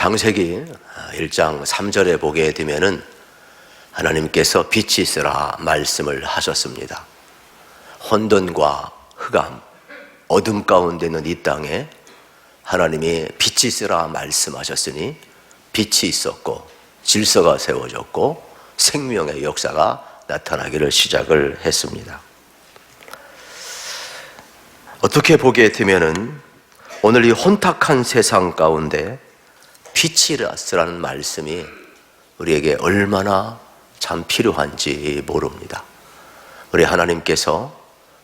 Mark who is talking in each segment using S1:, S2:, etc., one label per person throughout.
S1: 창세기 1장 3절에 보게 되면은 하나님께서 빛이 있으라 말씀을 하셨습니다. 혼돈과 흑암, 어둠 가운데 있는 이 땅에 하나님이 빛이 있으라 말씀하셨으니 빛이 있었고 질서가 세워졌고 생명의 역사가 나타나기를 시작을 했습니다. 어떻게 보게 되면은 오늘 이 혼탁한 세상 가운데 빛이 있으라는 말씀이 우리에게 얼마나 참 필요한지 모릅니다. 우리 하나님께서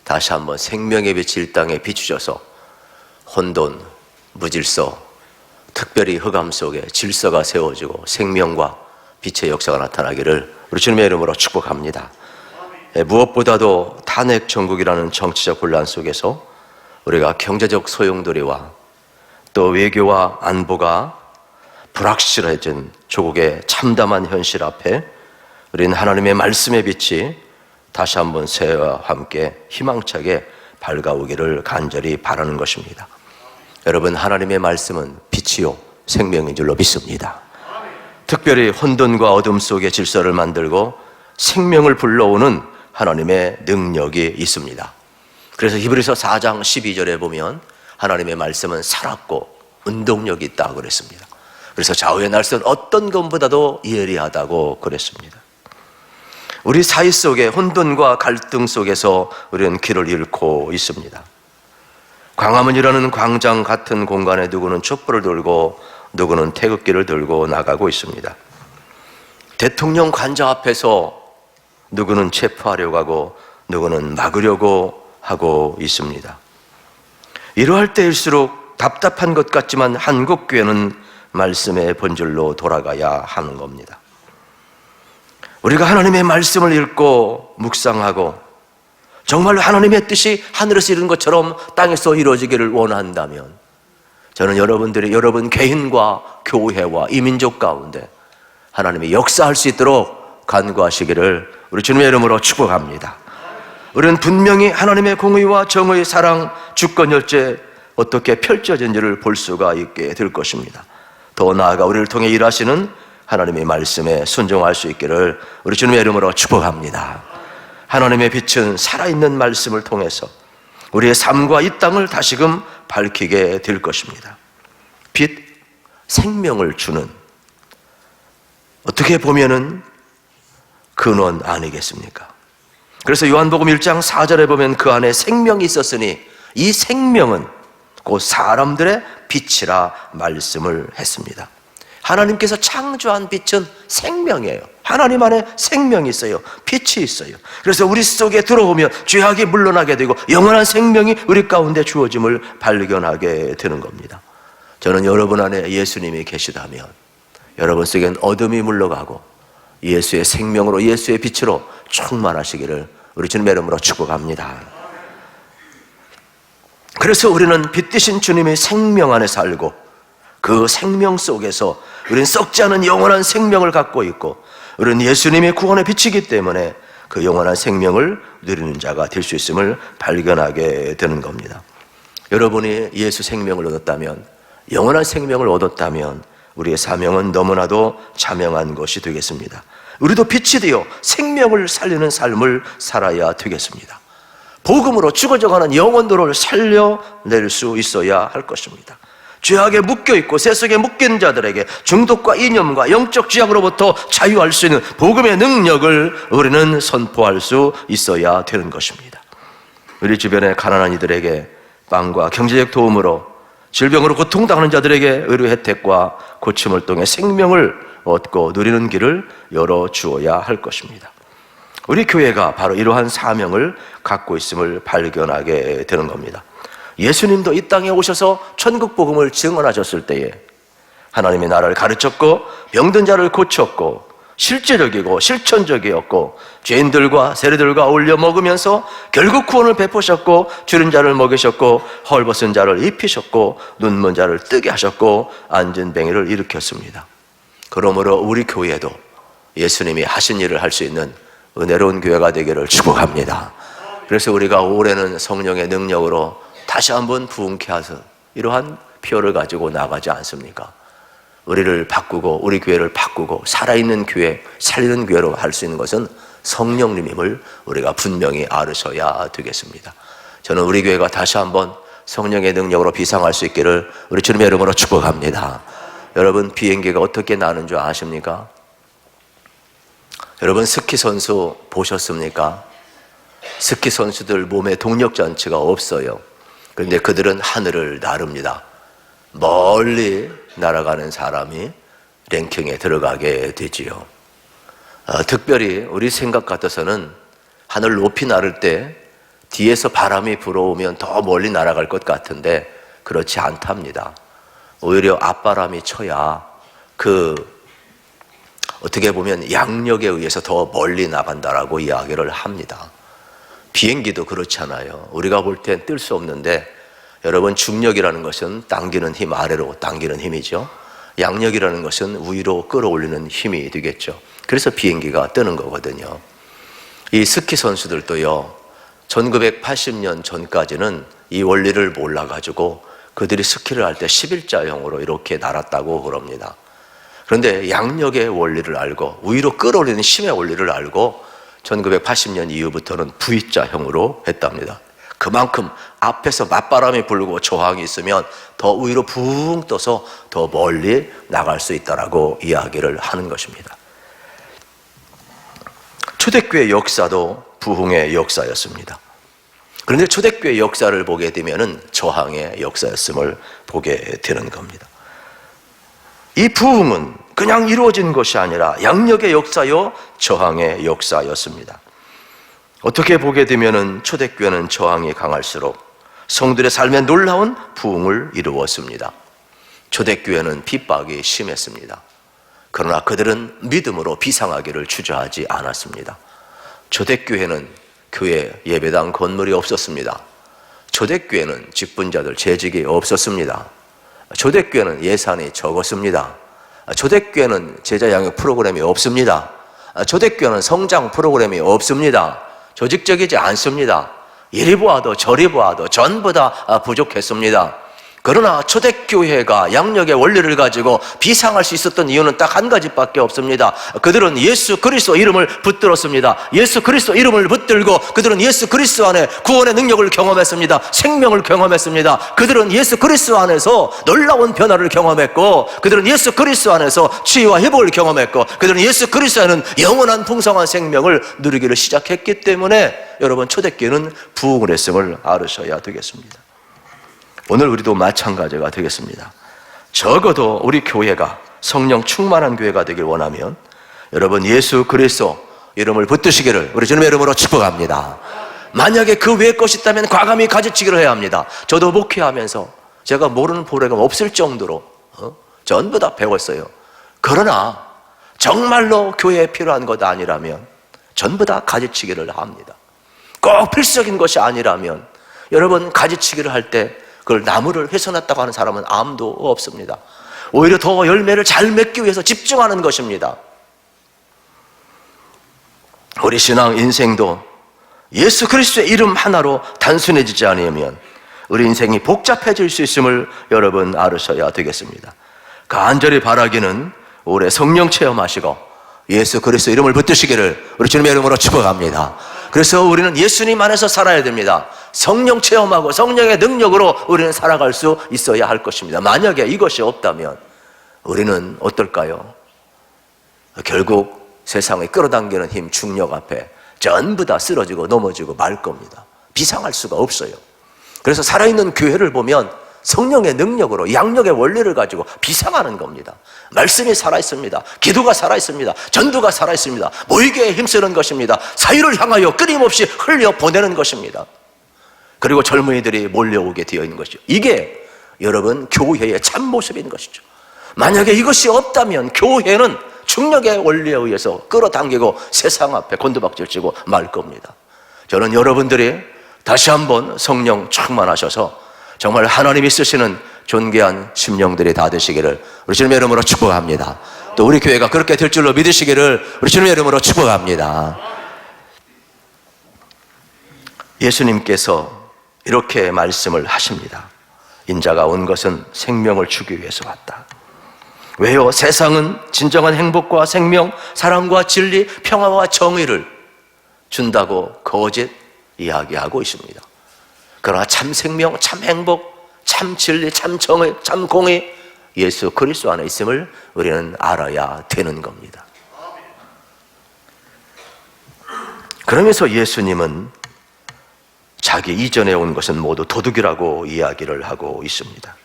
S1: 다시 한번 생명의 빛이 이 땅에 비추셔서 혼돈, 무질서, 특별히 흑암 속에 질서가 세워지고 생명과 빛의 역사가 나타나기를 우리 주님의 이름으로 축복합니다. 무엇보다도 탄핵 정국이라는 정치적 혼란 속에서 우리가 경제적 소용돌이와 또 외교와 안보가 불확실해진 조국의 참담한 현실 앞에 우리는 하나님의 말씀의 빛이 다시 한번 새해와 함께 희망차게 밝아오기를 간절히 바라는 것입니다. 여러분, 하나님의 말씀은 빛이요 생명인 줄로 믿습니다. 특별히 혼돈과 어둠 속에 질서를 만들고 생명을 불러오는 하나님의 능력이 있습니다. 그래서 히브리서 4장 12절에 보면 하나님의 말씀은 살았고 운동력이 있다고 그랬습니다. 그래서 좌우의 날선 어떤 것보다도 예리하다고 그랬습니다. 우리 사이 속에 혼돈과 갈등 속에서 우리는 길을 잃고 있습니다. 광화문이라는 광장 같은 공간에 누구는 촛불을 들고 누구는 태극기를 들고 나가고 있습니다. 대통령 관저 앞에서 누구는 체포하려고 하고 누구는 막으려고 하고 있습니다. 이러할 때일수록 답답한 것 같지만 한국교회는 말씀의 본질로 돌아가야 하는 겁니다. 우리가 하나님의 말씀을 읽고 묵상하고 정말로 하나님의 뜻이 하늘에서 이루는 것처럼 땅에서 이루어지기를 원한다면 저는 여러분들이 여러분 개인과 교회와 이 민족 가운데 하나님이 역사할 수 있도록 간구하시기를 우리 주님의 이름으로 축복합니다. 우리는 분명히 하나님의 공의와 정의, 사랑, 주권열제 어떻게 펼쳐진지를 볼 수가 있게 될 것입니다. 더 나아가 우리를 통해 일하시는 하나님의 말씀에 순종할 수 있기를 우리 주님의 이름으로 축복합니다. 하나님의 빛은 살아있는 말씀을 통해서 우리의 삶과 이 땅을 다시금 밝히게 될 것입니다. 빛, 생명을 주는, 어떻게 보면은 근원 아니겠습니까? 그래서 요한복음 1장 4절에 보면 그 안에 생명이 있었으니 이 생명은 곧 사람들의 빛이라 말씀을 했습니다. 하나님께서 창조한 빛은 생명이에요. 하나님 안에 생명이 있어요. 빛이 있어요. 그래서 우리 속에 들어오면 죄악이 물러나게 되고 영원한 생명이 우리 가운데 주어짐을 발견하게 되는 겁니다. 저는 여러분 안에 예수님이 계시다면 여러분 속엔 어둠이 물러가고 예수의 생명으로 예수의 빛으로 충만하시기를 우리 주님의 이름으로 축복합니다. 그래서 우리는 빛 되신 주님의 생명 안에 살고 그 생명 속에서 우리는 썩지 않은 영원한 생명을 갖고 있고 우리는 예수님의 구원의 빛이기 때문에 그 영원한 생명을 누리는 자가 될 수 있음을 발견하게 되는 겁니다. 여러분이 예수 생명을 얻었다면, 영원한 생명을 얻었다면 우리의 사명은 너무나도 자명한 것이 되겠습니다. 우리도 빛이 되어 생명을 살리는 삶을 살아야 되겠습니다. 복음으로 죽어져가는 영혼들을 살려낼 수 있어야 할 것입니다. 죄악에 묶여있고 세속에 묶인 자들에게 중독과 이념과 영적 죄악으로부터 자유할 수 있는 복음의 능력을 우리는 선포할 수 있어야 되는 것입니다. 우리 주변의 가난한 이들에게 빵과 경제적 도움으로 질병으로 고통당하는 자들에게 의료 혜택과 고침을 통해 생명을 얻고 누리는 길을 열어주어야 할 것입니다. 우리 교회가 바로 이러한 사명을 갖고 있음을 발견하게 되는 겁니다. 예수님도 이 땅에 오셔서 천국 복음을 증언하셨을 때에 하나님의 나라를 가르쳤고 병든 자를 고쳤고 실제적이고 실천적이었고 죄인들과 세리들과 어울려 먹으면서 결국 구원을 베푸셨고 줄인 자를 먹이셨고 헐벗은 자를 입히셨고 눈먼 자를 뜨게 하셨고 앉은 뱅이를 일으켰습니다. 그러므로 우리 교회도 예수님이 하신 일을 할 수 있는 은혜로운 교회가 되기를 축복합니다. 그래서 우리가 올해는 성령의 능력으로 다시 한번 부흥케 하셔서 이러한 표를 가지고 나가지 않습니까? 우리를 바꾸고 우리 교회를 바꾸고 살아있는 교회, 살리는 교회로 할 수 있는 것은 성령님임을 우리가 분명히 알으셔야 되겠습니다. 저는 우리 교회가 다시 한번 성령의 능력으로 비상할 수 있기를 우리 주님의 이름으로 축복합니다. 여러분, 비행기가 어떻게 나는 줄 아십니까? 여러분, 스키 선수 보셨습니까? 스키 선수들 몸에 동력 장치가 없어요. 그런데 그들은 하늘을 나릅니다. 멀리 날아가는 사람이 랭킹에 들어가게 되지요. 특별히 우리 생각 같아서는 하늘 높이 나를 때 뒤에서 바람이 불어오면 더 멀리 날아갈 것 같은데 그렇지 않답니다. 오히려 앞바람이 쳐야 어떻게 보면 양력에 의해서 더 멀리 나간다라고 이야기를 합니다. 비행기도 그렇잖아요. 우리가 볼 땐 뜰 수 없는데 여러분, 중력이라는 것은 당기는 힘, 아래로 당기는 힘이죠. 양력이라는 것은 위로 끌어올리는 힘이 되겠죠. 그래서 비행기가 뜨는 거거든요. 이 스키 선수들도요, 1980년 전까지는 이 원리를 몰라가지고 그들이 스키를 할 때 11자형으로 이렇게 날았다고 그럽니다. 그런데 양력의 원리를 알고 위로 끌어올리는 힘의 원리를 알고 1980년 이후부터는 V자형으로 했답니다. 그만큼 앞에서 맞바람이 불고 저항이 있으면 더 위로 붕 떠서 더 멀리 나갈 수 있다라고 이야기를 하는 것입니다. 초대교회 역사도 부흥의 역사였습니다. 그런데 초대교회 역사를 보게 되면은 저항의 역사였음을 보게 되는 겁니다. 이 부흥은 그냥 이루어진 것이 아니라 양력의 역사요, 저항의 역사였습니다. 어떻게 보게 되면은 초대교회는 저항이 강할수록 성들의 삶에 놀라운 부흥을 이루었습니다. 초대교회는 핍박이 심했습니다. 그러나 그들은 믿음으로 비상하기를 주저하지 않았습니다. 초대교회는 교회 예배당 건물이 없었습니다. 초대교회는 직분자들 재직이 없었습니다. 초대교회는 예산이 적었습니다. 초대교회는 제자 양육 프로그램이 없습니다. 초대교회는 성장 프로그램이 없습니다. 조직적이지 않습니다. 이리 보아도 저리 보아도 전부 다 부족했습니다. 그러나 초대교회가 양력의 원리를 가지고 비상할 수 있었던 이유는 딱 한 가지밖에 없습니다. 그들은 예수 그리스도 이름을 붙들었습니다. 예수 그리스도 이름을 붙들고 그들은 예수 그리스도 안에 구원의 능력을 경험했습니다. 생명을 경험했습니다. 그들은 예수 그리스도 안에서 놀라운 변화를 경험했고, 그들은 예수 그리스도 안에서 치유와 회복을 경험했고, 그들은 예수 그리스도 안에는 영원한 풍성한 생명을 누리기를 시작했기 때문에 여러분, 초대교회는 부흥을 했음을 알으셔야 되겠습니다. 오늘 우리도 마찬가지가 되겠습니다. 적어도 우리 교회가 성령 충만한 교회가 되길 원하면 여러분, 예수 그리스도 이름을 붙드시기를 우리 주님의 이름으로 축복합니다. 만약에 그 외의 것이 있다면 과감히 가지치기를 해야 합니다. 저도 목회하면서 제가 모르는 프로그램 없을 정도로 전부 다 배웠어요. 그러나 정말로 교회에 필요한 것 아니라면 전부 다 가지치기를 합니다. 꼭 필수적인 것이 아니라면 여러분, 가지치기를 할 때 그걸 나무를 훼손했다고 하는 사람은 아무도 없습니다. 오히려 더 열매를 잘 맺기 위해서 집중하는 것입니다. 우리 신앙 인생도 예수 그리스도의 이름 하나로 단순해지지 않으면 우리 인생이 복잡해질 수 있음을 여러분 알으셔야 되겠습니다. 간절히 바라기는 올해 성령 체험하시고 예수 그리스도 이름을 붙드시기를 우리 주님의 이름으로 축복합니다. 그래서 우리는 예수님 안에서 살아야 됩니다. 성령 체험하고 성령의 능력으로 우리는 살아갈 수 있어야 할 것입니다. 만약에 이것이 없다면 우리는 어떨까요? 결국 세상의 끌어당기는 힘, 중력 앞에 전부 다 쓰러지고 넘어지고 말 겁니다. 비상할 수가 없어요. 그래서 살아있는 교회를 보면 성령의 능력으로 양력의 원리를 가지고 비상하는 겁니다. 말씀이 살아있습니다. 기도가 살아있습니다. 전도가 살아있습니다. 모이게에 힘쓰는 것입니다. 사유를 향하여 끊임없이 흘려보내는 것입니다. 그리고 젊은이들이 몰려오게 되어 있는 것이죠. 이게 여러분, 교회의 참모습인 것이죠. 만약에 이것이 없다면 교회는 중력의 원리에 의해서 끌어당기고 세상 앞에 곤두박질치고 말 겁니다. 저는 여러분들이 다시 한번 성령 충만하셔서 정말 하나님이 쓰시는 존귀한 심령들이 다 되시기를 우리 주님의 이름으로 축복합니다. 또 우리 교회가 그렇게 될 줄로 믿으시기를 우리 주님의 이름으로 축복합니다. 예수님께서 이렇게 말씀을 하십니다. 인자가 온 것은 생명을 주기 위해서 왔다. 왜요? 세상은 진정한 행복과 생명, 사랑과 진리, 평화와 정의를 준다고 거짓 이야기하고 있습니다. 그러나 참 생명, 참 행복, 참 진리, 참 정의, 참 공의, 예수 그리스도 안에 있음을 우리는 알아야 되는 겁니다. 그러면서 예수님은 자기 이전에 온 것은 모두 도둑이라고 이야기를 하고 있습니다.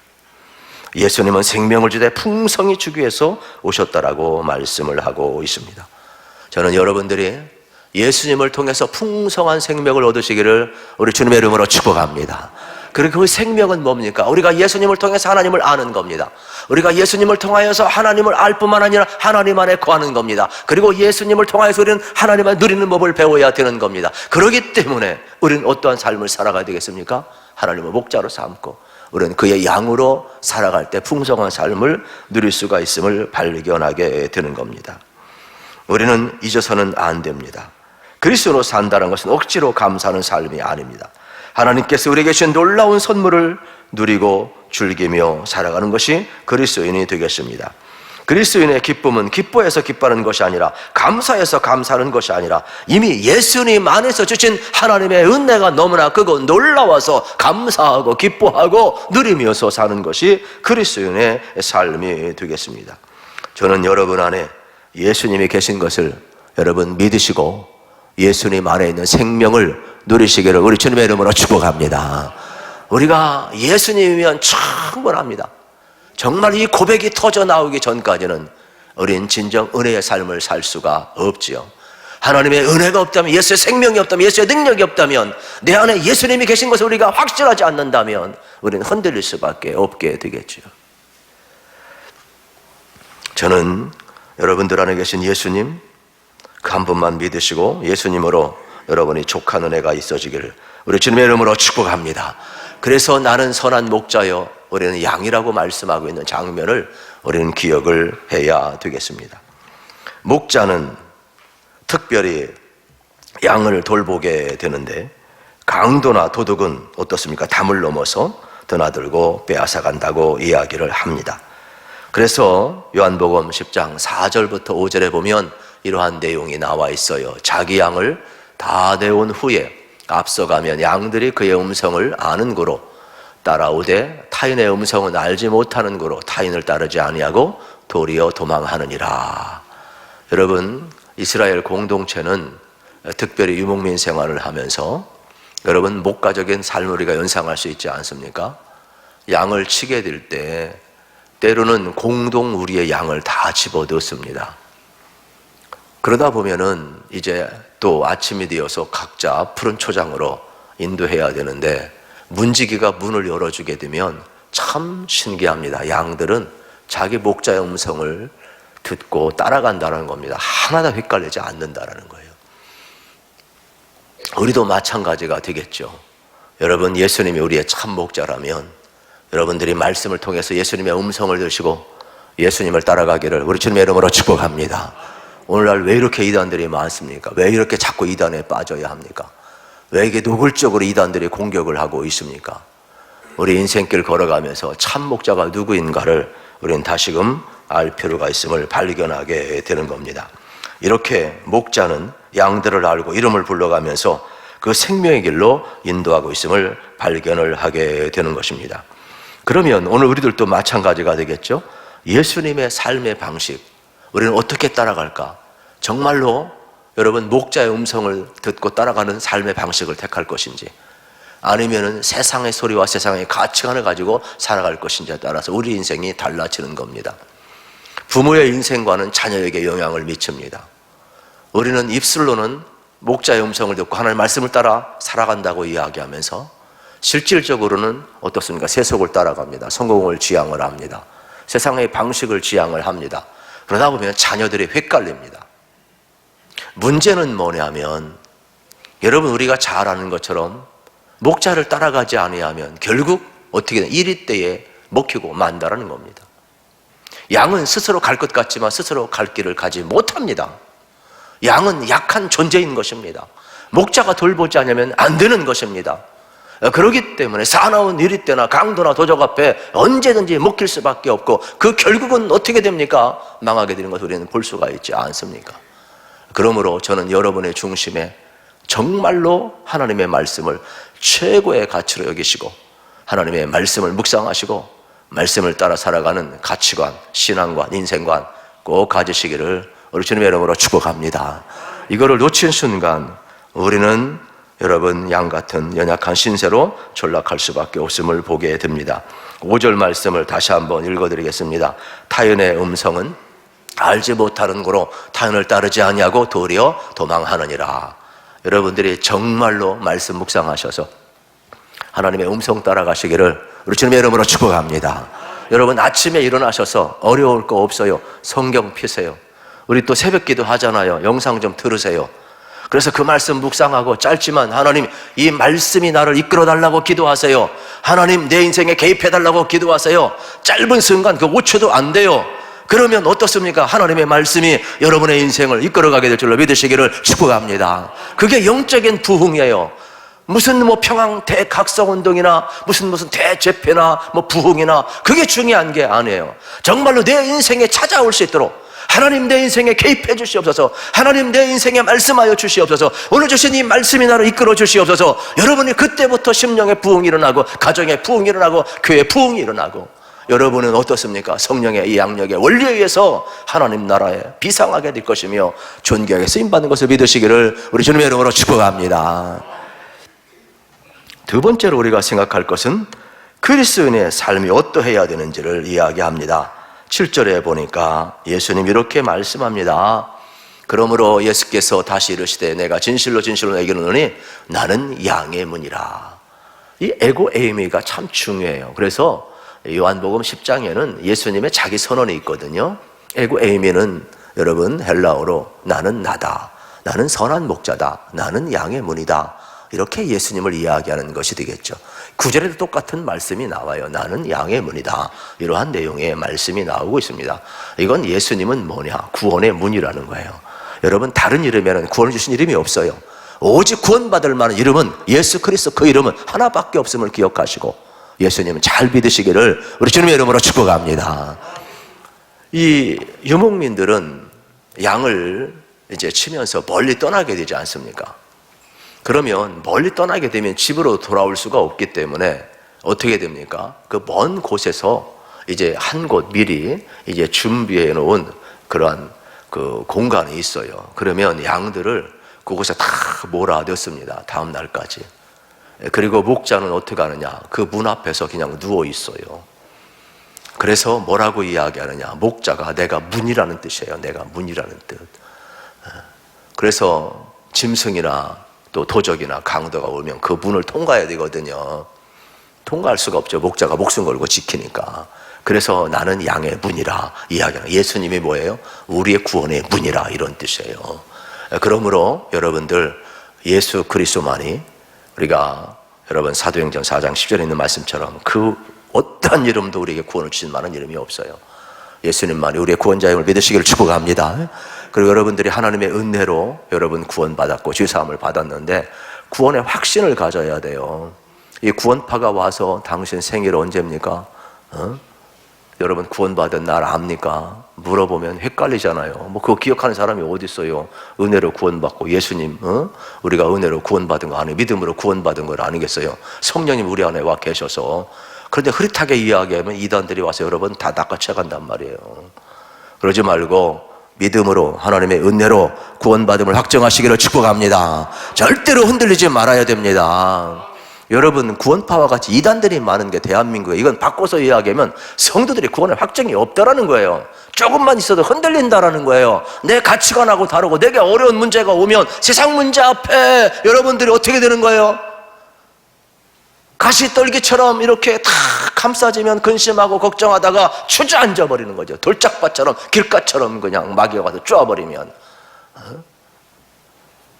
S1: 예수님은 생명을 주되 풍성히 주기 위해서 오셨다라고 말씀을 하고 있습니다. 저는 여러분들이 예수님을 통해서 풍성한 생명을 얻으시기를 우리 주님의 이름으로 축복합니다. 그리고 그 생명은 뭡니까? 우리가 예수님을 통해서 하나님을 아는 겁니다. 우리가 예수님을 통하여서 하나님을 알 뿐만 아니라 하나님 안에 거하는 겁니다. 그리고 예수님을 통하여서 우리는 하나님을 누리는 법을 배워야 되는 겁니다. 그렇기 때문에 우리는 어떠한 삶을 살아가야 되겠습니까? 하나님을 목자로 삼고 우리는 그의 양으로 살아갈 때 풍성한 삶을 누릴 수가 있음을 발견하게 되는 겁니다. 우리는 잊어서는 안 됩니다. 그리스도로 산다는 것은 억지로 감사하는 삶이 아닙니다. 하나님께서 우리에게 주신 놀라운 선물을 누리고 즐기며 살아가는 것이 그리스도인이 되겠습니다. 그리스도인의 기쁨은 기뻐해서 기뻐하는 것이 아니라 감사해서 감사하는 것이 아니라 이미 예수님 안에서 주신 하나님의 은혜가 너무나 크고 놀라워서 감사하고 기뻐하고 누리면서 사는 것이 그리스도인의 삶이 되겠습니다. 저는 여러분 안에 예수님이 계신 것을 여러분 믿으시고 예수님 안에 있는 생명을 누리시기를 우리 주님의 이름으로 축복합니다. 우리가 예수님이면 충분합니다. 정말 이 고백이 터져 나오기 전까지는 우린 진정 은혜의 삶을 살 수가 없지요. 하나님의 은혜가 없다면, 예수의 생명이 없다면, 예수의 능력이 없다면, 내 안에 예수님이 계신 것을 우리가 확신하지 않는다면 우리는 흔들릴 수밖에 없게 되겠죠. 저는 여러분들 안에 계신 예수님 그 한 분만 믿으시고 예수님으로 여러분이 족한 은혜가 있어지기를 우리 주님의 이름으로 축복합니다. 그래서 나는 선한 목자요 우리는 양이라고 말씀하고 있는 장면을 우리는 기억을 해야 되겠습니다. 목자는 특별히 양을 돌보게 되는데 강도나 도둑은 어떻습니까? 담을 넘어서 드나들고 빼앗아간다고 이야기를 합니다. 그래서 요한복음 10장 4절부터 5절에 보면 이러한 내용이 나와 있어요. 자기 양을 다 내온 후에 앞서가면 양들이 그의 음성을 아는 고로 따라오되 타인의 음성은 알지 못하는 고로 타인을 따르지 아니하고 도리어 도망하느니라. 여러분, 이스라엘 공동체는 특별히 유목민 생활을 하면서 여러분 목가적인 삶을 우리가 연상할 수 있지 않습니까? 양을 치게 될 때 때로는 공동 우리의 양을 다 집어넣습니다. 그러다 보면은 이제 또 아침이 되어서 각자 푸른 초장으로 인도해야 되는데 문지기가 문을 열어주게 되면 참 신기합니다. 양들은 자기 목자의 음성을 듣고 따라간다는 겁니다. 하나도 헷갈리지 않는다는 거예요. 우리도 마찬가지가 되겠죠. 여러분, 예수님이 우리의 참 목자라면 여러분들이 말씀을 통해서 예수님의 음성을 들으시고 예수님을 따라가기를 우리 주님의 이름으로 축복합니다. 오늘날 왜 이렇게 이단들이 많습니까? 왜 이렇게 자꾸 이단에 빠져야 합니까? 왜 이게 노골적으로 이단들이 공격을 하고 있습니까? 우리 인생길 걸어가면서 참 목자가 누구인가를 우리는 다시금 알 필요가 있음을 발견하게 되는 겁니다. 이렇게 목자는 양들을 알고 이름을 불러가면서 그 생명의 길로 인도하고 있음을 발견을 하게 되는 것입니다. 그러면 오늘 우리들도 마찬가지가 되겠죠? 예수님의 삶의 방식, 우리는 어떻게 따라갈까? 정말로 여러분 목자의 음성을 듣고 따라가는 삶의 방식을 택할 것인지 아니면은 세상의 소리와 세상의 가치관을 가지고 살아갈 것인지에 따라서 우리 인생이 달라지는 겁니다. 부모의 인생과는 자녀에게 영향을 미칩니다. 우리는 입술로는 목자의 음성을 듣고 하나님의 말씀을 따라 살아간다고 이야기하면서 실질적으로는 어떻습니까? 세속을 따라갑니다. 성공을 지향을 합니다. 세상의 방식을 지향을 합니다. 그러다 보면 자녀들이 헷갈립니다. 문제는 뭐냐면 여러분 우리가 잘 아는 것처럼 목자를 따라가지 아니하면 결국 어떻게든 이리 때에 먹히고 만다라는 겁니다. 양은 스스로 갈 것 같지만 스스로 갈 길을 가지 못합니다. 양은 약한 존재인 것입니다. 목자가 돌보지 않으면 안 되는 것입니다. 그렇기 때문에 사나운 이리 때나 강도나 도적 앞에 언제든지 묶일 수밖에 없고 그 결국은 어떻게 됩니까? 망하게 되는 것을 우리는 볼 수가 있지 않습니까? 그러므로 저는 여러분의 중심에 정말로 하나님의 말씀을 최고의 가치로 여기시고 하나님의 말씀을 묵상하시고 말씀을 따라 살아가는 가치관, 신앙관, 인생관 꼭 가지시기를 우리 주님의 이름으로 축복합니다. 이거를 놓친 순간 우리는 여러분 양 같은 연약한 신세로 전락할 수밖에 없음을 보게 됩니다. 5절 말씀을 다시 한번 읽어드리겠습니다. 타인의 음성은 알지 못하는 고로 타인을 따르지 아니하고 도리어 도망하느니라. 여러분들이 정말로 말씀 묵상하셔서 하나님의 음성 따라가시기를 우리 주님의 이름으로 축복합니다. 여러분 아침에 일어나셔서 어려울 거 없어요. 성경 피세요. 우리 또 새벽기도 하잖아요. 영상 좀 들으세요. 그래서 그 말씀 묵상하고 짧지만 하나님 이 말씀이 나를 이끌어 달라고 기도하세요. 하나님 내 인생에 개입해 달라고 기도하세요. 짧은 순간 그 5초도 안 돼요. 그러면 어떻습니까? 하나님의 말씀이 여러분의 인생을 이끌어가게 될 줄로 믿으시기를 축복합니다. 그게 영적인 부흥이에요. 무슨 평양 대각성운동이나 무슨 대재패나 부흥이나 그게 중요한 게 아니에요. 정말로 내 인생에 찾아올 수 있도록 하나님 내 인생에 개입해 주시옵소서. 하나님 내 인생에 말씀하여 주시옵소서. 오늘 주신 이 말씀이 나를 이끌어 주시옵소서. 여러분이 그때부터 심령의 부흥이 일어나고 가정의 부흥이 일어나고 교회의 부흥이 일어나고 여러분은 어떻습니까? 성령의 이 양력의 원리에 의해서 하나님 나라에 비상하게 될 것이며 존귀하게 쓰임받는 것을 믿으시기를 우리 주님의 이름으로 축복합니다. 두 번째로 우리가 생각할 것은 그리스도인의 삶이 어떠해야 되는지를 이야기합니다. 7절에 보니까 예수님 이렇게 말씀합니다. 그러므로 예수께서 다시 이르시되 내가 진실로 진실로 너에게 이르노니 나는 양의 문이라. 이 에고 에이미가 참 중요해요. 그래서 요한복음 10장에는 예수님의 자기 선언이 있거든요. 에고 에이미는 여러분 헬라어로 나는 나다, 나는 선한 목자다, 나는 양의 문이다, 이렇게 예수님을 이야기하는 것이 되겠죠. 9절에도 똑같은 말씀이 나와요. 나는 양의 문이다, 이러한 내용의 말씀이 나오고 있습니다. 이건 예수님은 뭐냐? 구원의 문이라는 거예요. 여러분 다른 이름에는 구원을 주신 이름이 없어요. 오직 구원받을 만한 이름은 예수 그리스도, 그 이름은 하나밖에 없음을 기억하시고 예수님은 잘 믿으시기를 우리 주님의 이름으로 축복합니다. 이 유목민들은 양을 이제 치면서 멀리 떠나게 되지 않습니까? 그러면 멀리 떠나게 되면 집으로 돌아올 수가 없기 때문에 어떻게 됩니까? 그 먼 곳에서 이제 한 곳 미리 이제 준비해 놓은 그러한 그 공간이 있어요. 그러면 양들을 그곳에 다 몰아넣습니다. 다음 날까지. 그리고 목자는 어떻게 하느냐? 그 문 앞에서 그냥 누워 있어요. 그래서 뭐라고 이야기하느냐? 목자가 내가 문이라는 뜻이에요. 내가 문이라는 뜻. 그래서 짐승이나 또 도적이나 강도가 오면 그 문을 통과해야 되거든요. 통과할 수가 없죠. 목자가 목숨 걸고 지키니까. 그래서 나는 양의 문이라 이야기하는, 예수님이 뭐예요? 우리의 구원의 문이라, 이런 뜻이에요. 그러므로 여러분들 예수 그리스도만이, 우리가 여러분 사도행전 4장 10절에 있는 말씀처럼 그 어떠한 이름도 우리에게 구원을 주신 만한 이름이 없어요. 예수님만이 우리의 구원자임을 믿으시기를 축복합니다. 그리고 여러분들이 하나님의 은혜로 여러분 구원받았고 죄사함을 받았는데 구원의 확신을 가져야 돼요. 이 구원파가 와서 당신 생일 언제입니까? 여러분 구원받은 날 압니까? 물어보면 헷갈리잖아요. 그거 기억하는 사람이 어디 있어요? 은혜로 구원받고 예수님, 우리가 은혜로 구원받은 거 아니에요? 믿음으로 구원받은 걸 아니겠어요? 성령님 우리 안에 와 계셔서. 그런데 흐릿하게 이야기하면 이단들이 와서 여러분 다 낚아채 간단 말이에요. 그러지 말고 믿음으로 하나님의 은혜로 구원받음을 확정하시기를 축복합니다. 절대로 흔들리지 말아야 됩니다. 여러분 구원파와 같이 이단들이 많은 게 대한민국에, 이건 바꿔서 이야기하면 성도들이 구원의 확정이 없다라는 거예요. 조금만 있어도 흔들린다라는 거예요. 내 가치관하고 다르고 내게 어려운 문제가 오면 세상 문제 앞에 여러분들이 어떻게 되는 거예요? 가시떨기처럼 이렇게 다 감싸지면 근심하고 걱정하다가 주저앉아 버리는 거죠. 돌짝밭처럼 길가처럼 그냥 마귀가 와서 쪼아버리면.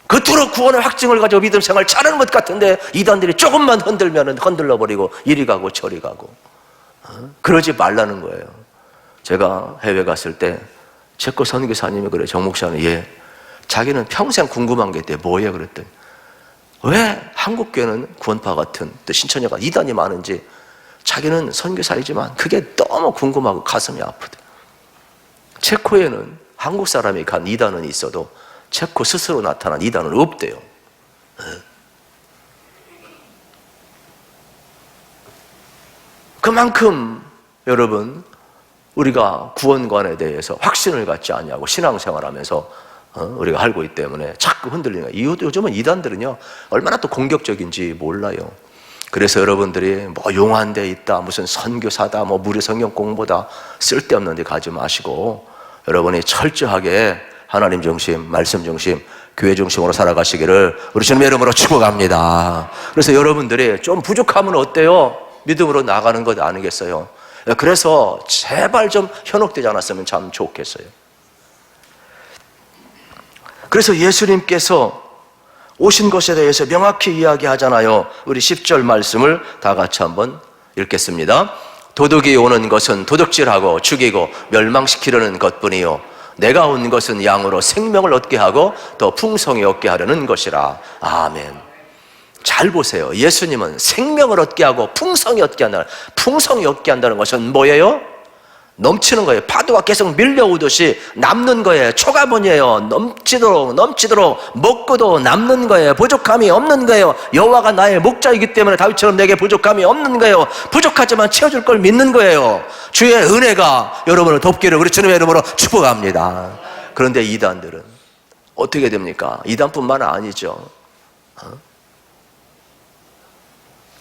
S1: 그토록 구원의 확증을 가지고 믿음 생활 잘하는 것 같은데 이단들이 조금만 흔들면 흔들러 버리고 이리 가고 저리 가고. 그러지 말라는 거예요. 제가 해외 갔을 때 체코 선교사님이 그래요. 정 목사는 자기는 평생 궁금한 게 있대. 뭐예요? 그랬더니 왜 한국교회는 구원파 같은 또 신천여가 이단이 많은지 자기는 선교사이지만 그게 너무 궁금하고 가슴이 아프대. 체코에는 한국 사람이 간 이단은 있어도 체코 스스로 나타난 이단은 없대요. 그만큼 여러분 우리가 구원관에 대해서 확신을 갖지 않냐고 신앙생활하면서 우리가 알고 있기 때문에 자꾸 흔들리는 거예요. 요즘은 이단들은요 얼마나 또 공격적인지 몰라요. 그래서 여러분들이 뭐 용한 데 있다, 무슨 선교사다, 뭐 무료 성경 공부다, 쓸데없는 데 가지 마시고 여러분이 철저하게 하나님 중심, 말씀 중심, 교회 중심으로 살아가시기를 우리 주님의 이름으로 축복합니다. 그래서 여러분들이 좀 부족하면 어때요? 믿음으로 나가는 것 아니겠어요? 그래서 제발 좀 현혹되지 않았으면 참 좋겠어요. 그래서 예수님께서 오신 것에 대해서 명확히 이야기하잖아요. 우리 10절 말씀을 다 같이 한번 읽겠습니다. 도둑이 오는 것은 도둑질하고 죽이고 멸망시키려는 것뿐이요 내가 온 것은 양으로 생명을 얻게 하고 더 풍성히 얻게 하려는 것이라. 아멘. 잘 보세요. 예수님은 생명을 얻게 하고 풍성히 얻게 한다는, 풍성히 얻게 한다는 것은 뭐예요? 넘치는 거예요. 파도가 계속 밀려오듯이 남는 거예요. 초가번이에요. 넘치도록 먹고도 남는 거예요. 부족함이 없는 거예요. 여호와가 나의 목자이기 때문에 다윗처럼 내게 부족함이 없는 거예요. 부족하지만 채워줄 걸 믿는 거예요. 주의 은혜가 여러분을 돕기를 우리 주님의 이름으로 축복합니다. 그런데 이단들은 어떻게 됩니까? 이단뿐만 아니죠.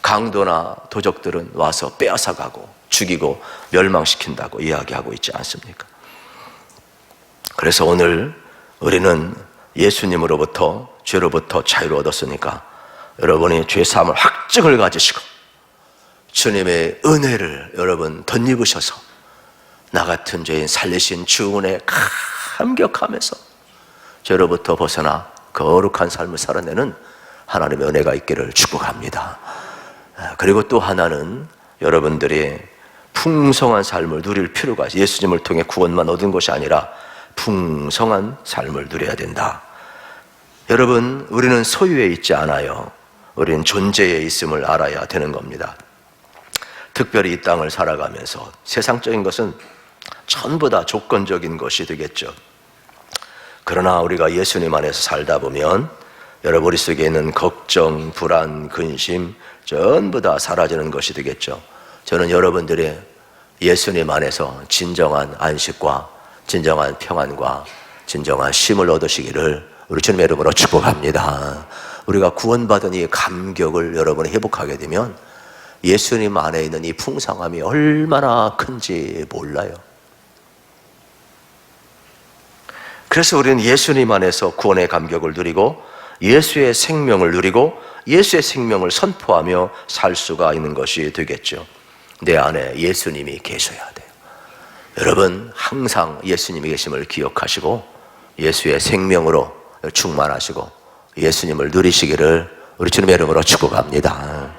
S1: 강도나 도적들은 와서 빼앗아가고 죽이고 멸망시킨다고 이야기하고 있지 않습니까? 그래서 오늘 우리는 예수님으로부터 죄로부터 자유를 얻었으니까 여러분이 죄사함을 확증을 가지시고 주님의 은혜를 여러분 덧입으셔서 나 같은 죄인 살리신 주 은혜에 감격하면서 죄로부터 벗어나 거룩한 삶을 살아내는 하나님의 은혜가 있기를 축복합니다. 그리고 또 하나는 여러분들이 풍성한 삶을 누릴 필요가 있어요. 예수님을 통해 구원만 얻은 것이 아니라 풍성한 삶을 누려야 된다. 여러분, 우리는 소유에 있지 않아요. 우리는 존재에 있음을 알아야 되는 겁니다. 특별히 이 땅을 살아가면서 세상적인 것은 전부 다 조건적인 것이 되겠죠. 그러나 우리가 예수님 안에서 살다 보면 여러분 우리 속에 있는 걱정, 불안, 근심 전부 다 사라지는 것이 되겠죠. 저는 여러분들이 예수님 안에서 진정한 안식과 진정한 평안과 진정한 쉼을 얻으시기를 우리 주님의 이름으로 축복합니다. 우리가 구원받은 이 감격을 여러분이 회복하게 되면 예수님 안에 있는 이 풍성함이 얼마나 큰지 몰라요. 그래서 우리는 예수님 안에서 구원의 감격을 누리고 예수의 생명을 누리고 예수의 생명을 선포하며 살 수가 있는 것이 되겠죠. 내 안에 예수님이 계셔야 돼요. 여러분 항상 예수님이 계심을 기억하시고 예수의 생명으로 충만하시고 예수님을 누리시기를 우리 주님의 이름으로 축복합니다.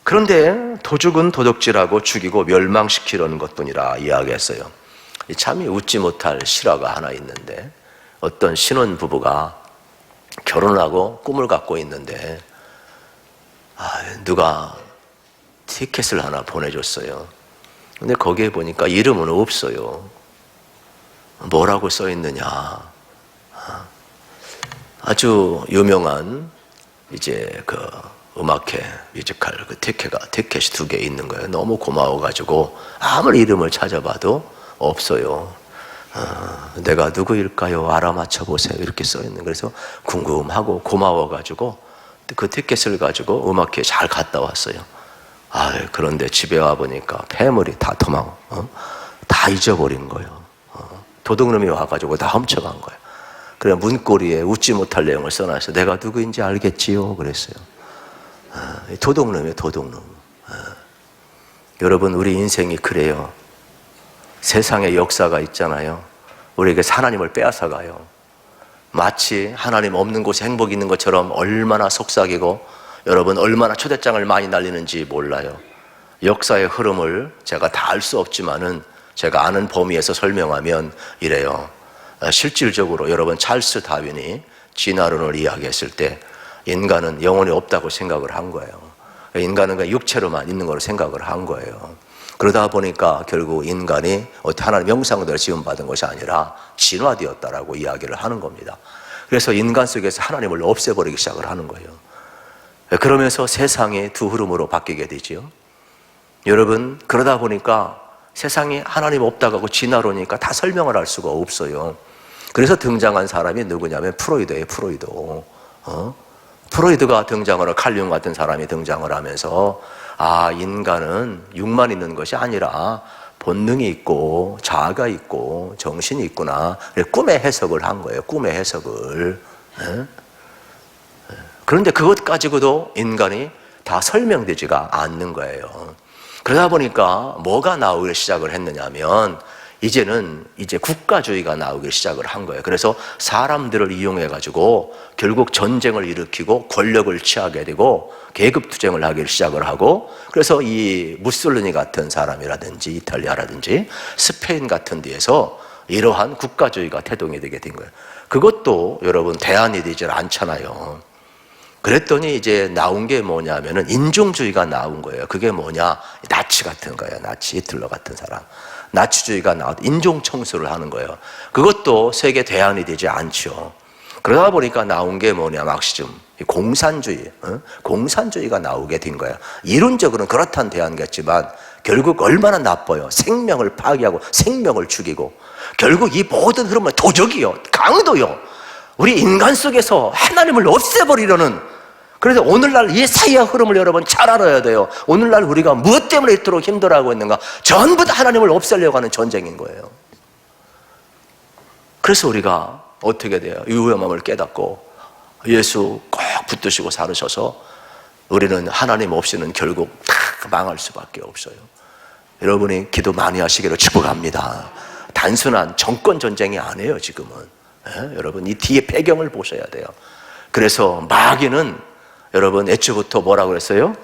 S1: 그런데 도둑은 도둑질하고 죽이고 멸망시키려는 것뿐이라 이야기했어요. 참이 웃지 못할 실화가 하나 있는데 어떤 신혼부부가 결혼하고 꿈을 갖고 있는데 누가 티켓을 하나 보내줬어요. 근데 거기에 보니까 이름은 없어요. 뭐라고 써 있느냐? 아주 유명한 이제 그 음악회 뮤지컬 그 티켓이 2개 있는 거예요. 너무 고마워가지고 아무리 이름을 찾아봐도 없어요. 내가 누구일까요? 알아맞혀 보세요. 이렇게 써 있는. 그래서 궁금하고 고마워가지고 그 티켓을 가지고 음악회에 잘 갔다 왔어요. 그런데 집에 와 보니까 폐물이 다 다 잊어버린 거예요. 도둑놈이 와가지고 다 훔쳐간 거예요. 그래 문고리에 웃지 못할 내용을 써놔서 내가 누구인지 알겠지요? 그랬어요. 도둑놈이에요, 도둑놈. 여러분 우리 인생이 그래요. 세상에 역사가 있잖아요. 우리에게 하나님을 빼앗아가요. 마치 하나님 없는 곳에 행복이 있는 것처럼 얼마나 속삭이고 여러분 얼마나 초대장을 많이 날리는지 몰라요. 역사의 흐름을 제가 다 알 수 없지만은 제가 아는 범위에서 설명하면 이래요. 실질적으로 여러분 찰스 다윈이 진화론을 이야기했을 때 인간은 영혼이 없다고 생각을 한 거예요. 인간은 그냥 육체로만 있는 걸로 생각을 한 거예요. 그러다 보니까 결국 인간이 하나님 형상대로 지음받은 것이 아니라 진화되었다라고 이야기를 하는 겁니다. 그래서 인간 속에서 하나님을 없애버리기 시작을 하는 거예요. 그러면서 세상이 두 흐름으로 바뀌게 되죠. 여러분, 그러다 보니까 세상이 하나님 없다고 하고 진화론이니까 다 설명을 할 수가 없어요. 그래서 등장한 사람이 누구냐면 프로이드예요. 프로이드가 등장을 하고 칼융 같은 사람이 등장을 하면서 인간은 육만 있는 것이 아니라 본능이 있고 자아가 있고 정신이 있구나. 꿈의 해석을 한 거예요. 꿈의 해석을. 그런데 그것 가지고도 인간이 다 설명되지가 않는 거예요. 그러다 보니까 뭐가 나오기 시작을 했느냐면 이제는 국가주의가 나오기 시작을 한 거예요. 그래서 사람들을 이용해 가지고 결국 전쟁을 일으키고 권력을 취하게 되고 계급투쟁을 하기 시작을 하고, 그래서 이 무솔리니 같은 사람이라든지 이탈리아라든지 스페인 같은 데에서 이러한 국가주의가 태동이 되게 된 거예요. 그것도 여러분 대안이 되질 않잖아요. 그랬더니 이제 나온 게 뭐냐면은 인종주의가 나온 거예요. 그게 뭐냐? 나치 같은 거예요. 나치, 히틀러 같은 사람. 나치주의가 나와 인종 청소를 하는 거예요. 그것도 세계 대안이 되지 않죠. 그러다 보니까 나온 게 뭐냐? 막시즘, 공산주의, 공산주의가 나오게 된 거예요. 이론적으로는 그렇다는 대안이겠지만 결국 얼마나 나빠요. 생명을 파괴하고 생명을 죽이고, 결국 이 모든 흐름은 도적이요, 강도요, 우리 인간 속에서 하나님을 없애버리려는. 그래서 오늘날 이 사이의 흐름을 여러분 잘 알아야 돼요. 오늘날 우리가 무엇 때문에 이토록 힘들어하고 있는가? 전부 다 하나님을 없애려고 하는 전쟁인 거예요. 그래서 우리가 어떻게 돼요? 이 위험함을 깨닫고 예수 꼭 붙드시고 살으셔서 우리는 하나님 없이는 결국 다 망할 수밖에 없어요. 여러분이 기도 많이 하시기를 축복합니다. 단순한 정권 전쟁이 아니에요, 지금은. 여러분 이 뒤에 배경을 보셔야 돼요. 그래서 마귀는 여러분 애초부터 뭐라고 그랬어요?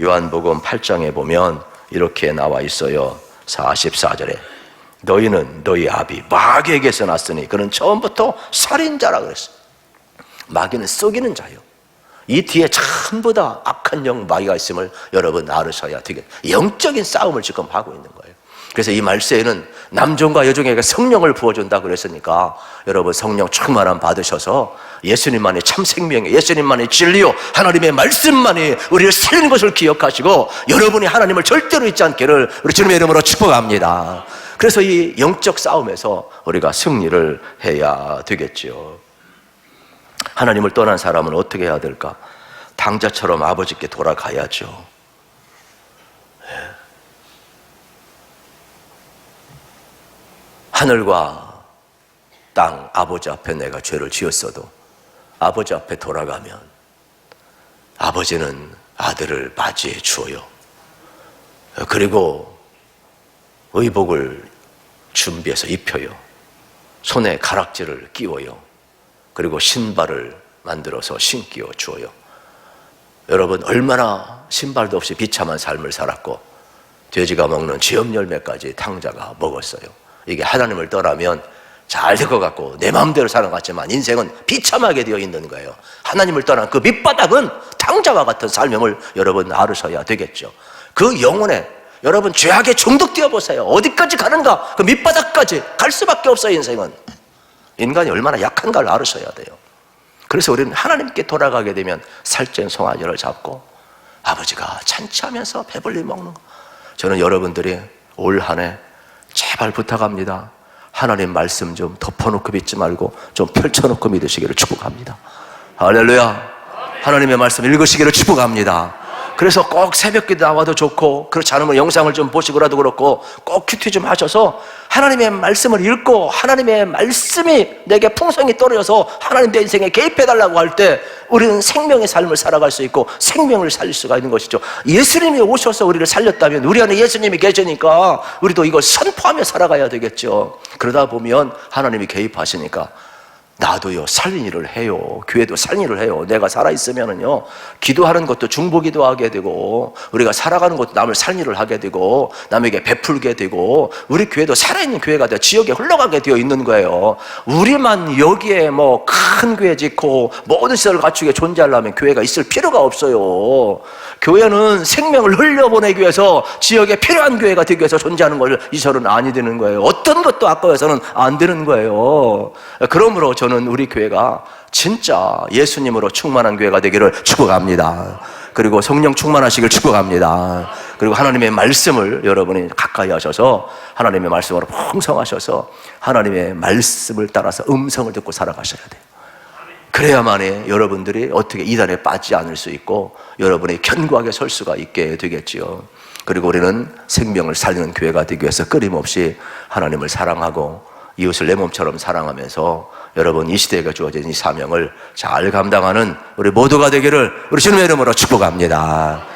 S1: 요한복음 8장에 보면 이렇게 나와 있어요. 44절에 너희는 너희 아비 마귀에게서 났으니 그는 처음부터 살인자라고 그랬어요. 마귀는 속이는 자요. 이 뒤에 전부 다 악한 영 마귀가 있음을 여러분 알으셔야 되겠어요. 영적인 싸움을 지금 하고 있는 거예요. 그래서 이 말세에는 남종과 여종에게 성령을 부어준다 그랬으니까 여러분 성령 충만함 받으셔서 예수님만이 참 생명이요, 예수님만이 진리요, 하나님의 말씀만이 우리를 살리는 것을 기억하시고 여러분이 하나님을 절대로 잊지 않기를 우리 주님의 이름으로 축복합니다. 그래서 이 영적 싸움에서 우리가 승리를 해야 되겠죠. 하나님을 떠난 사람은 어떻게 해야 될까? 당자처럼 아버지께 돌아가야죠. 하늘과 땅 아버지 앞에 내가 죄를 지었어도 아버지 앞에 돌아가면 아버지는 아들을 맞이해 주어요. 그리고 의복을 준비해서 입혀요. 손에 가락지를 끼워요. 그리고 신발을 만들어서 신기어 주어요. 여러분 얼마나 신발도 없이 비참한 삶을 살았고 돼지가 먹는 죄업 열매까지 탕자가 먹었어요. 이게 하나님을 떠나면 잘 될 것 같고 내 마음대로 사는 것 같지만 인생은 비참하게 되어 있는 거예요. 하나님을 떠난 그 밑바닥은 탕자와 같은 삶임을 여러분 알으셔야 되겠죠. 그 영혼에 여러분 죄악에 중독되어 보세요. 어디까지 가는가? 그 밑바닥까지 갈 수밖에 없어요. 인생은 인간이 얼마나 약한가를 알으셔야 돼요. 그래서 우리는 하나님께 돌아가게 되면 살찐 송아지를 잡고 아버지가 잔치하면서 배불리 먹는 거. 저는 여러분들이 올 한 해 제발 부탁합니다. 하나님 말씀 좀 덮어놓고 믿지 말고 좀 펼쳐놓고 믿으시기를 축복합니다. 할렐루야. 하나님의 말씀 읽으시기를 축복합니다. 그래서 꼭 새벽기도 나와도 좋고, 그렇지 않으면 영상을 좀 보시고라도 그렇고 꼭 큐티 좀 하셔서 하나님의 말씀을 읽고 하나님의 말씀이 내게 풍성히 떨어져서 하나님 내 인생에 개입해달라고 할 때 우리는 생명의 삶을 살아갈 수 있고 생명을 살릴 수가 있는 것이죠. 예수님이 오셔서 우리를 살렸다면 우리 안에 예수님이 계시니까 우리도 이걸 선포하며 살아가야 되겠죠. 그러다 보면 하나님이 개입하시니까 나도요 살린 일을 해요. 교회도 살린 일을 해요. 내가 살아있으면은요 기도하는 것도 중보기도 하게 되고, 우리가 살아가는 것도 남을 살린 일을 하게 되고, 남에게 베풀게 되고, 우리 교회도 살아있는 교회가 되어 지역에 흘러가게 되어 있는 거예요. 우리만 여기에 뭐 큰 교회 짓고 모든 시설을 갖추게 존재하려면 교회가 있을 필요가 없어요. 교회는 생명을 흘려보내기 위해서 지역에 필요한 교회가 되기 위해서 존재하는 걸 이설은 아니 되는 거예요. 어떤 것도 아까워서는 안 되는 거예요. 그러므로 저는 우리 교회가 진짜 예수님으로 충만한 교회가 되기를 축복합니다. 그리고 성령 충만하시길 축복합니다. 그리고 하나님의 말씀을 여러분이 가까이 하셔서 하나님의 말씀으로 풍성하셔서 하나님의 말씀을 따라서 음성을 듣고 살아가셔야 돼요. 그래야만이 여러분들이 어떻게 이단에 빠지지 않을 수 있고 여러분이 견고하게 설 수가 있게 되겠지요. 그리고 우리는 생명을 살리는 교회가 되기 위해서 끊임없이 하나님을 사랑하고 이웃을 내 몸처럼 사랑하면서 여러분 이 시대에 주어진 이 사명을 잘 감당하는 우리 모두가 되기를 우리 주님의 이름으로 축복합니다.